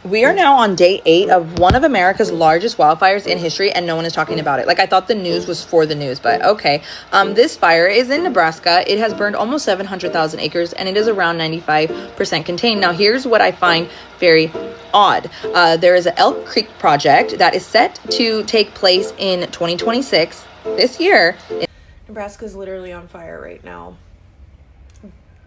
We are now on day 8 of one of America's largest wildfires in history, and no one is talking about it. Like, I thought the news was for the news, but okay. This fire is in Nebraska. It has burned almost 700,000 acres, and it is around 95% contained. Now, here's what I find very odd. There is an Elk Creek project that is set to take place in 2026, this year. Nebraska is literally on fire right now.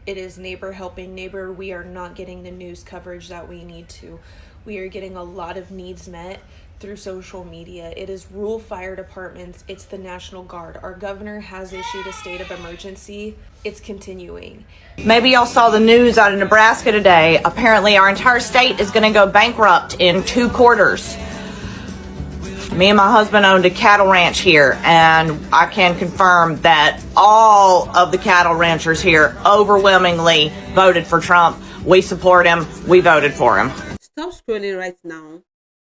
It is neighbor helping neighbor. We are not getting the news coverage that we need to. We are getting a lot of needs met through social media. It is rural fire departments. It's the National Guard. Our governor has issued a state of emergency. It's continuing. Maybe y'all saw the news out of Nebraska today. Apparently our entire state is going to go bankrupt in 2 quarters. Me and my husband owned a cattle ranch here, and I can confirm that all of the cattle ranchers here overwhelmingly voted for Trump. We support him. We voted for him. Stop scrolling right now,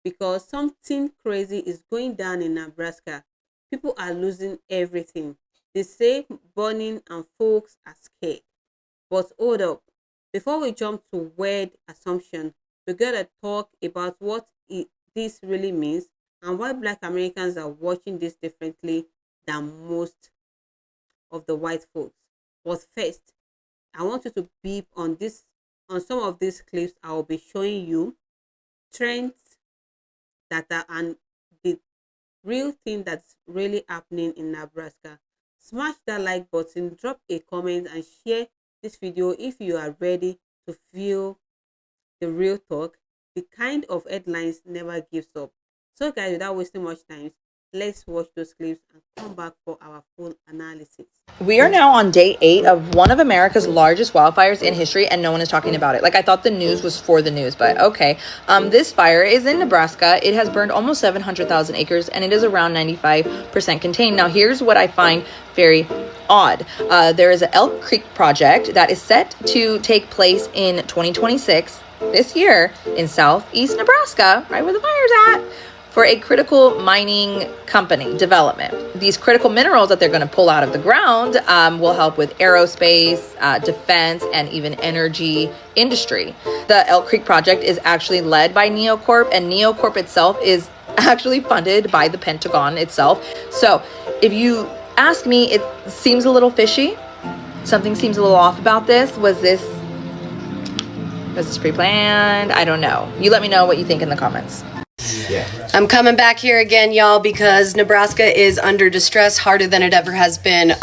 because something crazy is going down in Nebraska. People are losing everything. They say burning and folks are scared. But hold up. Before we jump to weird assumption, we gotta talk about what this really means and why Black Americans are watching this differently than most of the white folks. But first, I want you to beep on some of these clips. I will be showing you trends that are and the real thing that's really happening in Nebraska. Smash that like button, drop a comment, and share this video if you are ready to feel the real talk. The kind of headlines never gives up. So guys, without wasting much time, let's watch those clips and come back for our full analysis. We are now on day 8 of one of America's largest wildfires in history, and no one is talking about it. Like, I thought the news was for the news, but okay. This fire is in Nebraska. It has burned almost 700,000 acres, and it is around 95% contained. Now, here's what I find very odd. There is an Elk Creek project that is set to take place in 2026, this year, in southeast Nebraska, right where the fire's at, for a critical mining company development. These critical minerals that they're going to pull out of the ground will help with aerospace, defense, and even energy industry. The Elk Creek project is actually led by Neocorp, and Neocorp itself is actually funded by the Pentagon itself. So if you ask me, it seems a little fishy. Something seems a little off about this. Was this pre-planned? I don't know. You let me know what you think in the comments. I'm coming back here again, y'all, because Nebraska is under distress harder than it ever has been.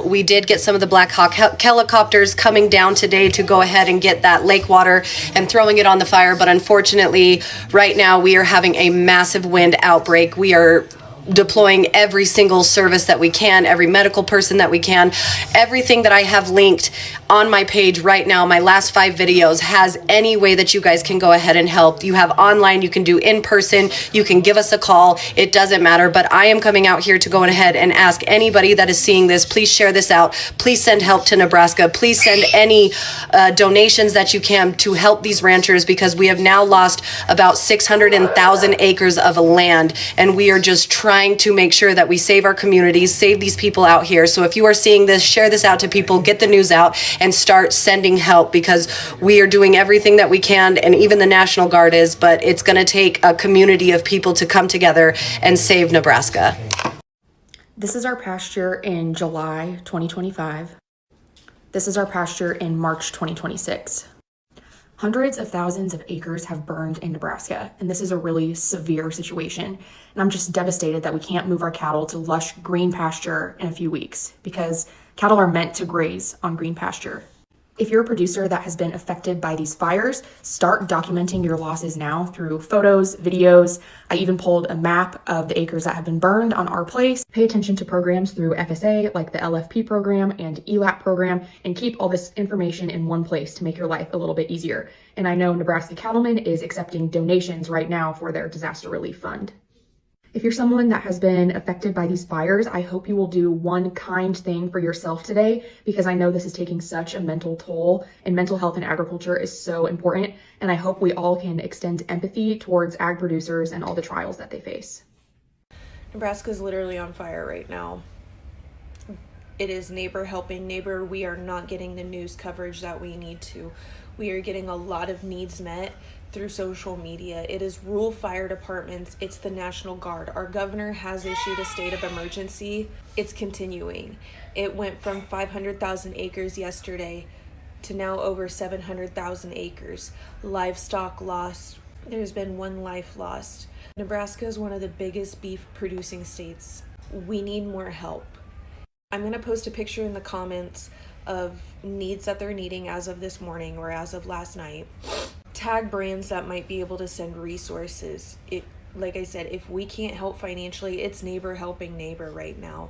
We did get some of the Black Hawk helicopters coming down today to go ahead and get that lake water and throwing it on the fire. But unfortunately, right now we are having a massive wind outbreak. We are deploying every single service that we can, every medical person that we can. Everything that I have linked on my page right now, my last 5 videos, has any way that you guys can go ahead and help. You have online, you can do in person, you can give us a call, it doesn't matter. But I am coming out here to go ahead and ask anybody that is seeing this, please share this out. Please send help to Nebraska. Please send any donations that you can to help these ranchers, because we have now lost about 600,000 acres of land, and we are just trying to make sure that we save our communities, save these people out here. So if you are seeing this, share this out to people, get the news out, and start sending help, because we are doing everything that we can, and even the National Guard is, but it's going to take a community of people to come together and save Nebraska. This is our pasture in July 2025. This is our pasture in March 2026. Hundreds of thousands of acres have burned in Nebraska, and this is a really severe situation. And I'm just devastated that we can't move our cattle to lush green pasture in a few weeks, because cattle are meant to graze on green pasture. If you're a producer that has been affected by these fires, start documenting your losses now through photos, videos. I even pulled a map of the acres that have been burned on our place. Pay attention to programs through FSA, like the LFP program and ELAP program, and keep all this information in one place to make your life a little bit easier. And I know Nebraska Cattlemen is accepting donations right now for their disaster relief fund. If you're someone that has been affected by these fires, I hope you will do one kind thing for yourself today, because I know this is taking such a mental toll, and mental health in agriculture is so important. And I hope we all can extend empathy towards ag producers and all the trials that they face. Nebraska is literally on fire right now. It is neighbor helping neighbor. We are not getting the news coverage that we need to. We are getting a lot of needs met through social media. It is rural fire departments. It's the National Guard. Our governor has issued a state of emergency. It's continuing. It went from 500,000 acres yesterday to now over 700,000 acres. Livestock lost. There's been one life lost. Nebraska is one of the biggest beef producing states. We need more help. I'm going to post a picture in the comments of needs that they're needing as of this morning or as of last night. Tag brands that might be able to send resources. Like I said, if we can't help financially, it's neighbor helping neighbor right now.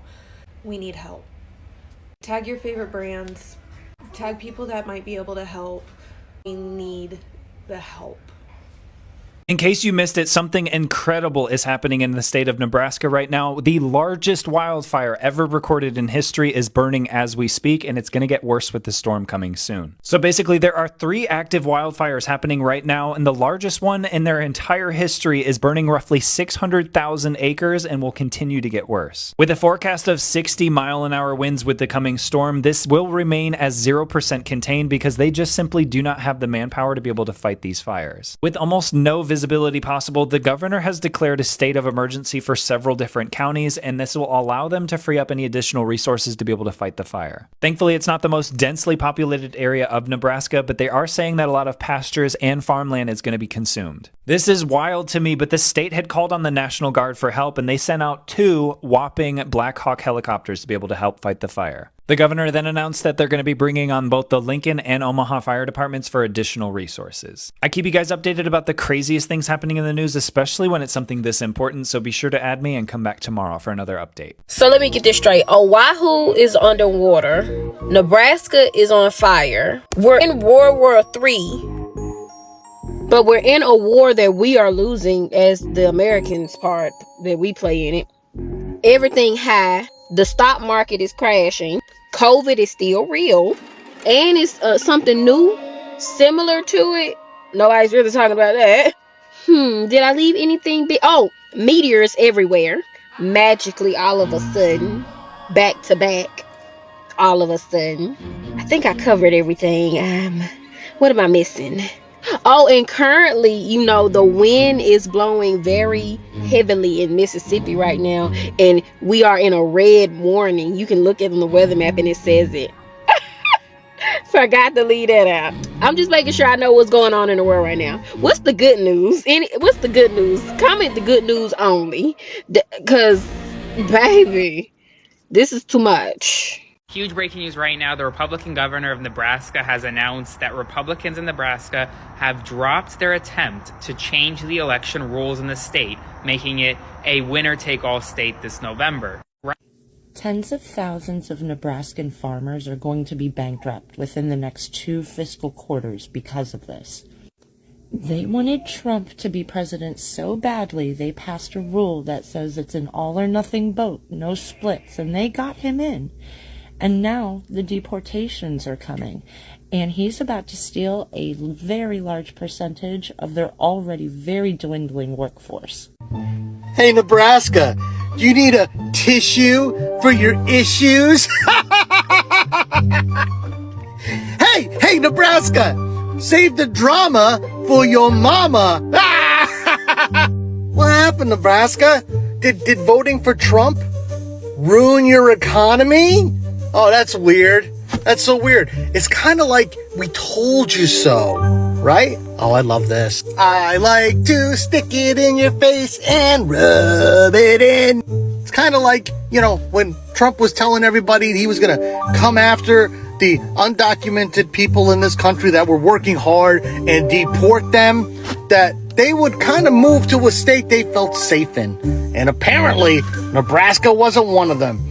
We need help. Tag your favorite brands. Tag people that might be able to help. We need the help. In case you missed it, something incredible is happening in the state of Nebraska right now. The largest wildfire ever recorded in history is burning as we speak, and it's going to get worse with the storm coming soon. So basically, there are 3 active wildfires happening right now, and the largest one in their entire history is burning roughly 600,000 acres and will continue to get worse. With a forecast of 60-mile-an-hour winds with the coming storm, this will remain as 0% contained because they just simply do not have the manpower to be able to fight these fires. With almost no visibility possible, the governor has declared a state of emergency for several different counties, and this will allow them to free up any additional resources to be able to fight the fire. Thankfully, it's not the most densely populated area of Nebraska, but they are saying that a lot of pastures and farmland is going to be consumed. This is wild to me, but the state had called on the National Guard for help, and they sent out 2 whopping Black Hawk helicopters to be able to help fight the fire. The governor then announced that they're going to be bringing on both the Lincoln and Omaha fire departments for additional resources. I keep you guys updated about the craziest things happening in the news, especially when it's something this important, so be sure to add me and come back tomorrow for another update. So let me get this straight. Oahu is underwater. Nebraska is on fire. We're in World War III. But we're in a war that we are losing as the Americans part that we play in it. Everything high. The stock market is crashing. COVID is still real. And it's something new, similar to it. Nobody's really talking about that. Did I leave anything big? Oh, meteors everywhere. Magically, all of a sudden. Back to back. All of a sudden. I think I covered everything. What am I missing? Oh, and currently, you know, the wind is blowing very heavily in Mississippi right now, and we are in a red warning. You can look at the weather map and it says it. Forgot to leave that out. I'm just making sure I know what's going on in the world right now. What's the good news? What's the good news? Comment the good news only, because, baby, this is too much. Huge breaking news right now. The Republican governor of Nebraska has announced that Republicans in Nebraska have dropped their attempt to change the election rules in the state, making it a winner-take-all state this November. Tens of thousands of Nebraskan farmers are going to be bankrupt within the next 2 fiscal quarters because of this. They wanted Trump to be president so badly they passed a rule that says it's an all-or-nothing vote, no splits, and they got him in. And now the deportations are coming, and he's about to steal a very large percentage of their already very dwindling workforce. Hey, Nebraska, do you need a tissue for your issues? Hey, Nebraska, save the drama for your mama. What happened, Nebraska? Did voting for Trump ruin your economy? Oh, that's weird. That's so weird. It's kind of like we told you so, right? Oh, I love this. I like to stick it in your face and rub it in. It's kind of like, you know, when Trump was telling everybody he was going to come after the undocumented people in this country that were working hard and deport them, that they would kind of move to a state they felt safe in. And apparently, Nebraska wasn't one of them.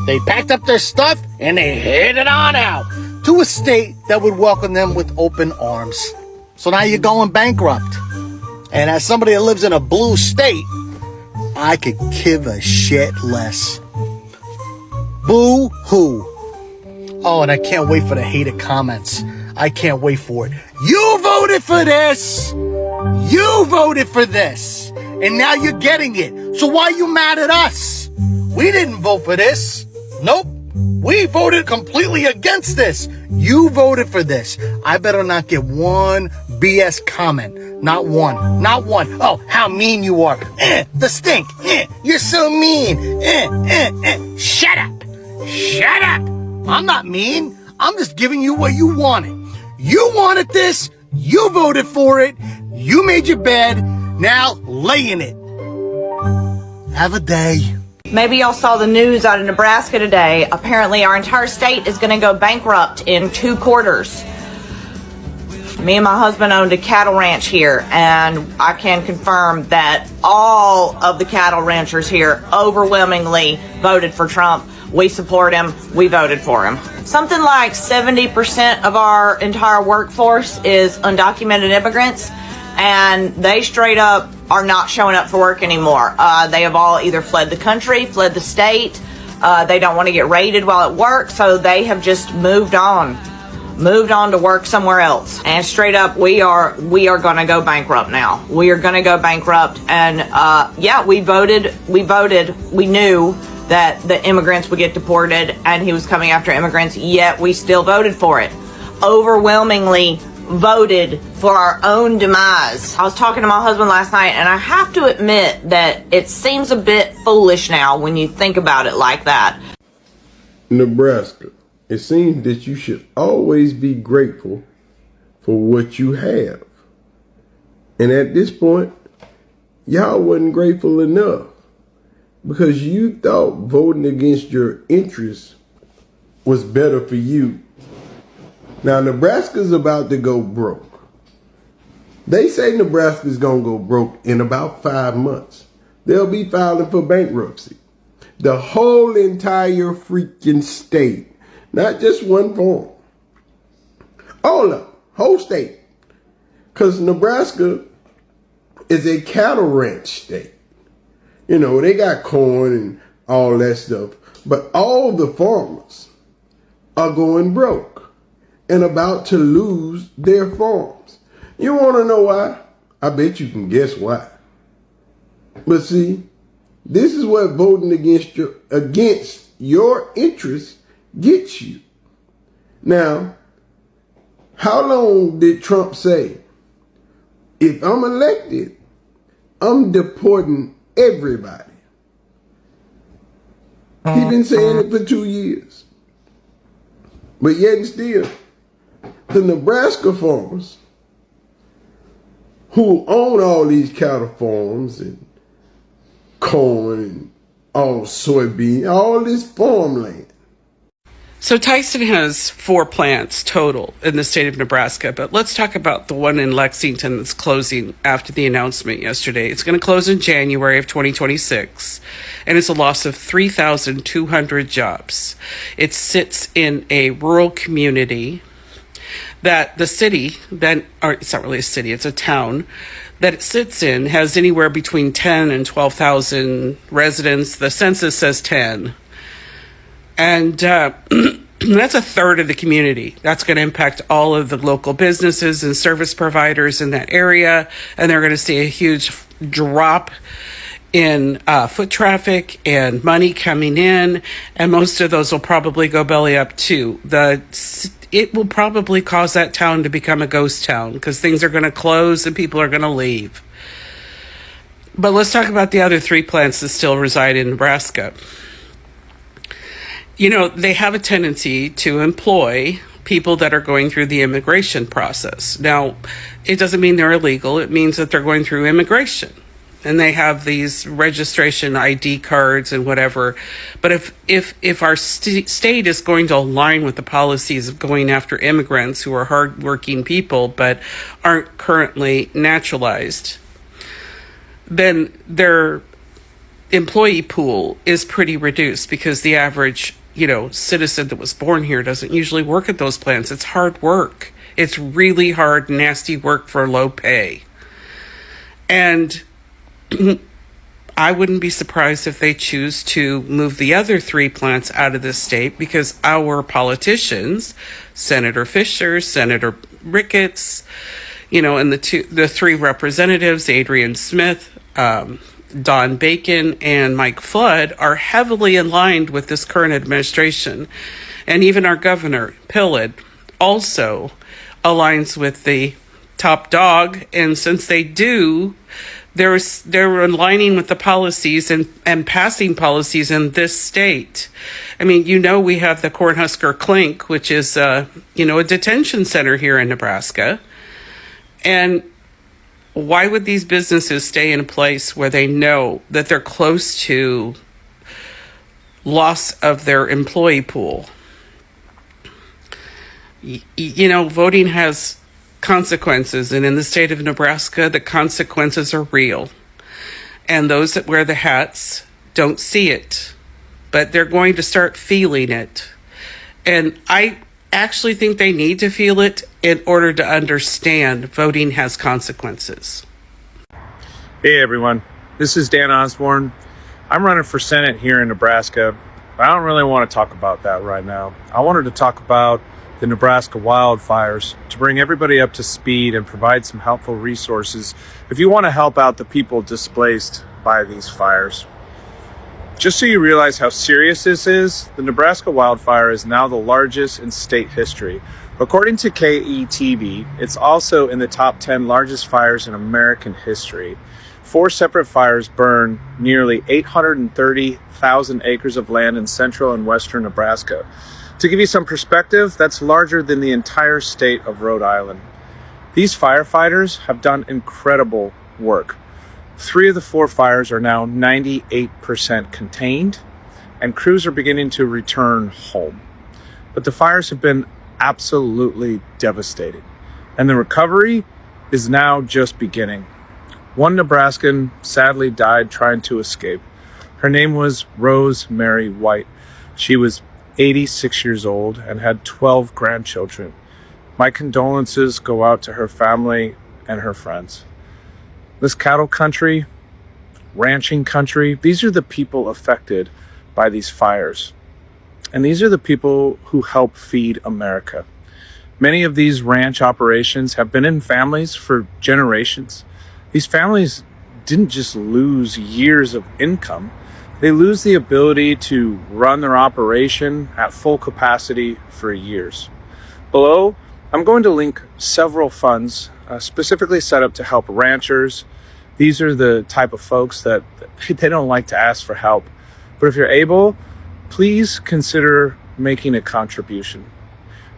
They packed up their stuff and they headed on out to a state that would welcome them with open arms. So now you're going bankrupt. And as somebody that lives in a blue state, I could give a shit less. Boo hoo. Oh, and I can't wait for the hated comments. I can't wait for it. You voted for this. You voted for this. And now you're getting it. So why are you mad at us? We didn't vote for this. Nope. We voted completely against this. You voted for this. I better not get one BS comment. Not one. Not one. Oh, how mean you are. The stink. You're so mean. Shut up. Shut up. I'm not mean. I'm just giving you what you wanted. You wanted this. You voted for it. You made your bed. Now lay in it. Have a day. Maybe y'all saw the news out of Nebraska today. Apparently our entire state is going to go bankrupt in 2 quarters. Me and my husband owned a cattle ranch here, and I can confirm that all of the cattle ranchers here overwhelmingly voted for Trump. We support him. We voted for him. Something like 70% of our entire workforce is undocumented immigrants, and they straight up are not showing up for work anymore. They have all either fled the country, fled the state. They don't want to get raided while at work, so they have just moved on to work somewhere else. And straight up, we are going to go bankrupt now. We are going to go bankrupt. And yeah, we voted. We knew that the immigrants would get deported, and he was coming after immigrants. Yet we still voted for it. Overwhelmingly voted for our own demise. I was talking to my husband last night, and I have to admit that it seems a bit foolish now when you think about it like that. Nebraska, it seems that you should always be grateful for what you have. And at this point, y'all wasn't grateful enough because you thought voting against your interests was better for you. Now, Nebraska's about to go broke. They say Nebraska's going to go broke in about 5 months. They'll be filing for bankruptcy. The whole entire freaking state, not just one farm. All of them, whole state. Because Nebraska is a cattle ranch state. You know, they got corn and all that stuff. But all the farmers are going broke and about to lose their farms. You want to know why? I bet you can guess why. But see, this is what voting against your interests gets you. Now, how long did Trump say, if I'm elected, I'm deporting everybody? He's been saying it for 2 years. But yet and still, the Nebraska farmers who own all these cattle farms and corn and all soybean, all this farmland. So Tyson has 4 plants total in the state of Nebraska, but let's talk about the one in Lexington that's closing after the announcement yesterday. It's going to close in January of 2026, and it's a loss of 3,200 jobs. It sits in a rural community that the city, or it's not really a city, it's a town, that it sits in has anywhere between 10 and 12,000 residents. The census says 10. And that's a third of the community. That's going to impact all of the local businesses and service providers in that area. And they're going to see a huge drop in foot traffic and money coming in. And most of those will probably go belly up too. It will probably cause that town to become a ghost town because things are going to close and people are going to leave. But let's talk about the other 3 plants that still reside in Nebraska. You know, they have a tendency to employ people that are going through the immigration process. Now, it doesn't mean they're illegal. It means that they're going through immigration. And they have these registration ID cards and whatever. But if our state is going to align with the policies of going after immigrants who are hardworking people but aren't currently naturalized, then their employee pool is pretty reduced because the average, citizen that was born here doesn't usually work at those plants. It's hard work. It's really hard, nasty work for low pay. And I wouldn't be surprised if they choose to move the other 3 plants out of this state because our politicians, Senator Fisher, Senator Ricketts, and the 3 representatives, Adrian Smith, Don Bacon, and Mike Flood, are heavily aligned with this current administration. And even our governor, Pillard, also aligns with the top dog, and since they do, they're aligning with the policies and passing policies in this state. I mean, we have the Cornhusker Clink, which is a detention center here in Nebraska. And why would these businesses stay in a place where they know that they're close to loss of their employee pool? Voting has consequences, and in the state of Nebraska, the consequences are real. And those that wear the hats don't see it, but they're going to start feeling it. And I actually think they need to feel it in order to understand voting has consequences. Hey everyone, this is Dan Osborne. I'm running for Senate here in Nebraska, but I don't really want to talk about that right now. I wanted to talk about the Nebraska wildfires to bring everybody up to speed and provide some helpful resources if you want to help out the people displaced by these fires. Just so you realize how serious this is, the Nebraska wildfire is now the largest in state history. According to KETB, it's also in the top 10 largest fires in American history. 4 separate fires burned nearly 830,000 acres of land in central and western Nebraska. To give you some perspective, that's larger than the entire state of Rhode Island. These firefighters have done incredible work. 3 of the 4 fires are now 98% contained, and crews are beginning to return home. But the fires have been absolutely devastating, and the recovery is now just beginning. One Nebraskan sadly died trying to escape. Her name was Rose Mary White. She was 86 years old and had 12 grandchildren. My condolences go out to her family and her friends. This cattle country, ranching country, these are the people affected by these fires. And these are the people who help feed America. Many of these ranch operations have been in families for generations. These families didn't just lose years of income, they lose the ability to run their operation at full capacity for years. Below, I'm going to link several funds specifically set up to help ranchers. These are the type of folks that they don't like to ask for help. But if you're able, please consider making a contribution.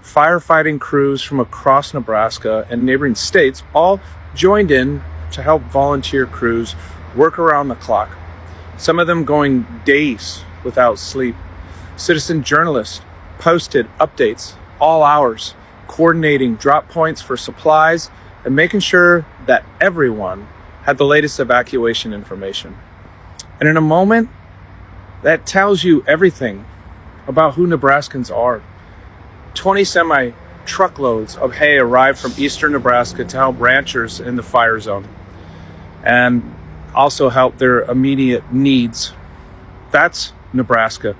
Firefighting crews from across Nebraska and neighboring states all joined in to help volunteer crews work around the clock. Some of them going days without sleep. Citizen journalists posted updates all hours, coordinating drop points for supplies and making sure that everyone had the latest evacuation information. And in a moment, that tells you everything about who Nebraskans are. 20 semi-truckloads of hay arrived from eastern Nebraska to help ranchers in the fire zone and also help their immediate needs. That's Nebraska.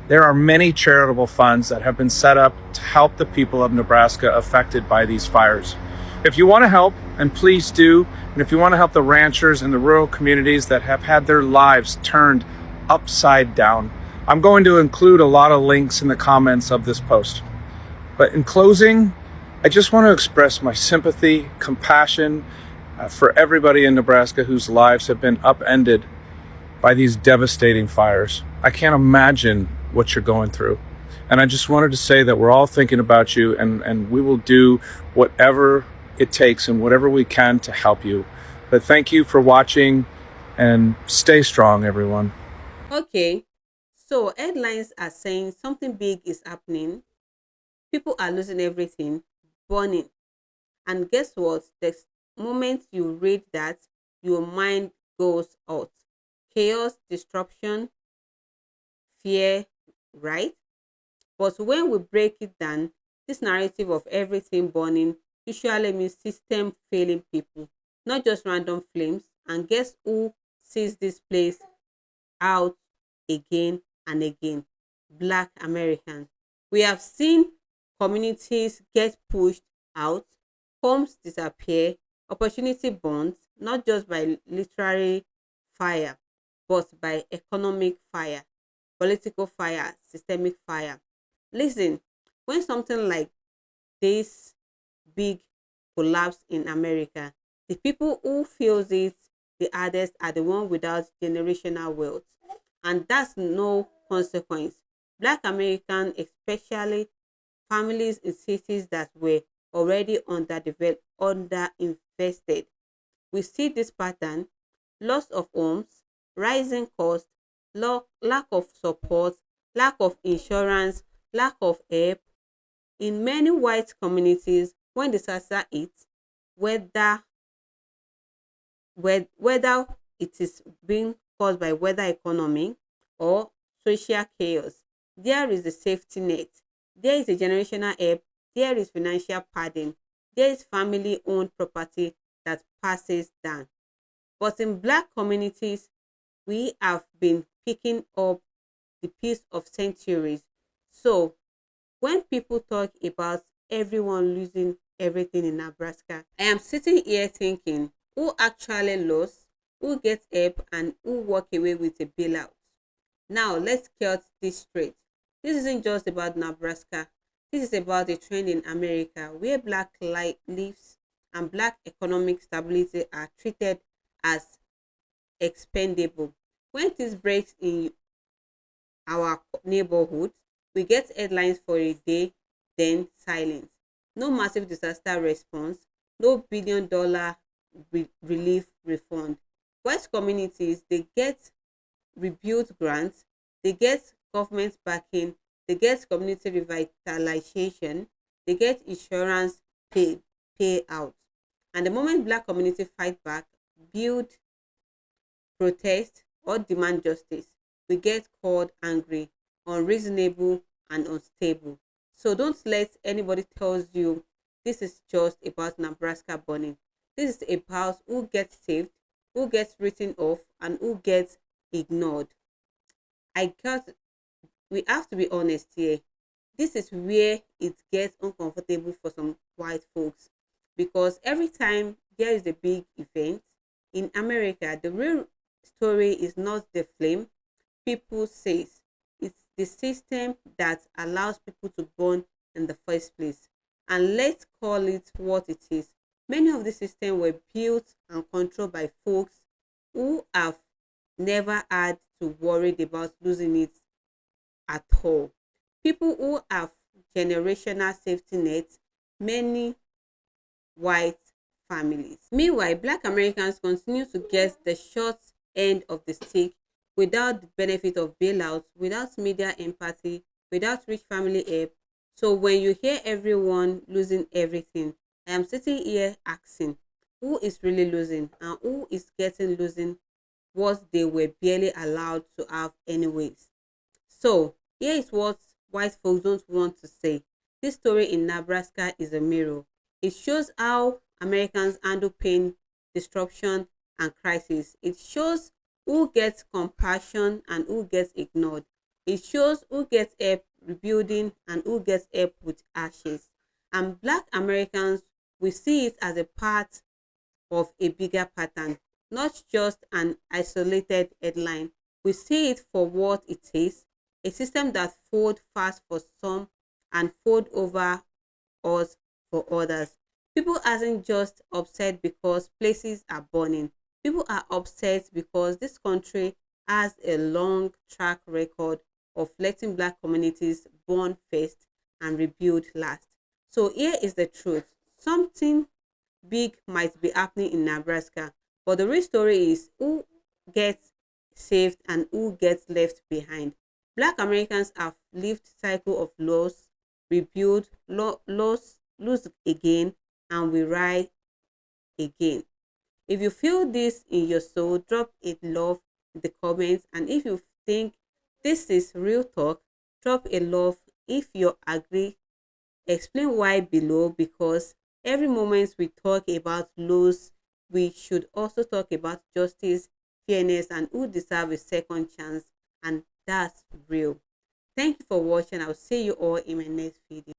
There are many charitable funds that have been set up to help the people of Nebraska affected by these fires. If you want to help, and please do, and if you want to help the ranchers and the rural communities that have had their lives turned upside down, I'm going to include a lot of links in the comments of this post. But in closing, I just want to express my sympathy, compassion for everybody in Nebraska whose lives have been upended by these devastating fires. I can't imagine what you're going through. And I just wanted to say that we're all thinking about you, and we will do whatever it takes and whatever we can to help you. But thank you for watching, and stay strong, everyone. Okay, so headlines are saying something big is happening. People are losing everything, burning. And guess what? The moment you read that, your mind goes out. Chaos, disruption, fear, right? But when we break it down, this narrative of everything burning usually means system failing people, not just random flames. And guess who sees this place out again and again? Black Americans. We have seen communities get pushed out, homes disappear, opportunity bonds, not just by literary fire, but by economic fire, political fire, systemic fire. Listen, when something like this big collapse in America. The people who feels it the hardest are the ones without generational wealth, and that's no consequence. Black Americans, especially families in cities that were already underdeveloped, underinvested. We see this pattern: loss of homes, rising costs, lack of support, lack of insurance, lack of help. In many white communities, when disaster hits, whether whether it is being caused by weather economy or social chaos, there is a safety net, there is a generational help, there is financial padding, there is family owned property that passes down. But in black communities, we have been picking up the piece of centuries. So when people talk about everyone losing everything in Nebraska, I am sitting here thinking, who actually lost, who gets help, and who walk away with a bailout? Now, let's cut this straight. This isn't just about Nebraska. This is about a trend in America where black lives and black economic stability are treated as expendable. When this breaks in our neighborhood, we get headlines for a day, then silence. No massive disaster response, no $1 billion relief refund. White communities, they get rebuild grants, they get government backing, they get community revitalization, they get insurance payout. And the moment black community fight back, build, protest, or demand justice, we get called angry, unreasonable, and unstable. So don't let anybody tells you this is just about Nebraska burning. This is about who gets saved, who gets written off, and who gets ignored. We have to be honest here. This is where it gets uncomfortable for some white folks, because every time there is a big event in America, the real story is not the flame people says, it's the system that allows people to burn in the first place. And let's call it what it is. Many of the systems were built and controlled by folks who have never had to worry about losing it at all. People who have generational safety nets, many white families. Meanwhile, black Americans continue to get the short end of the stick without the benefit of bailouts, without media empathy, without rich family help. So when you hear everyone losing everything, I am sitting here asking, who is really losing and who is getting losing what they were barely allowed to have anyways? So here is what white folks don't want to say. This story in Nebraska is a mirror. It shows how Americans handle pain, disruption, and crisis. It shows who gets compassion and who gets ignored. It shows who gets help rebuilding and who gets help with ashes. And black Americans, we see it as a part of a bigger pattern, not just an isolated headline. We see it for what it is, a system that fold fast for some and fold over us for others. People aren't just upset because places are burning. People are upset because this country has a long track record of letting black communities burn first and rebuild last. So here is the truth. Something big might be happening in Nebraska, but the real story is who gets saved and who gets left behind. Black Americans have lived cycle of loss, rebuild, loss, lose again, and we rise again. If you feel this in your soul, drop a love in the comments. And if you think this is real talk, drop a love. If you agree, explain why below, because every moment we talk about loss, we should also talk about justice, fairness, and who deserve a second chance. And that's real. Thank you for watching. I'll see you all in my next video.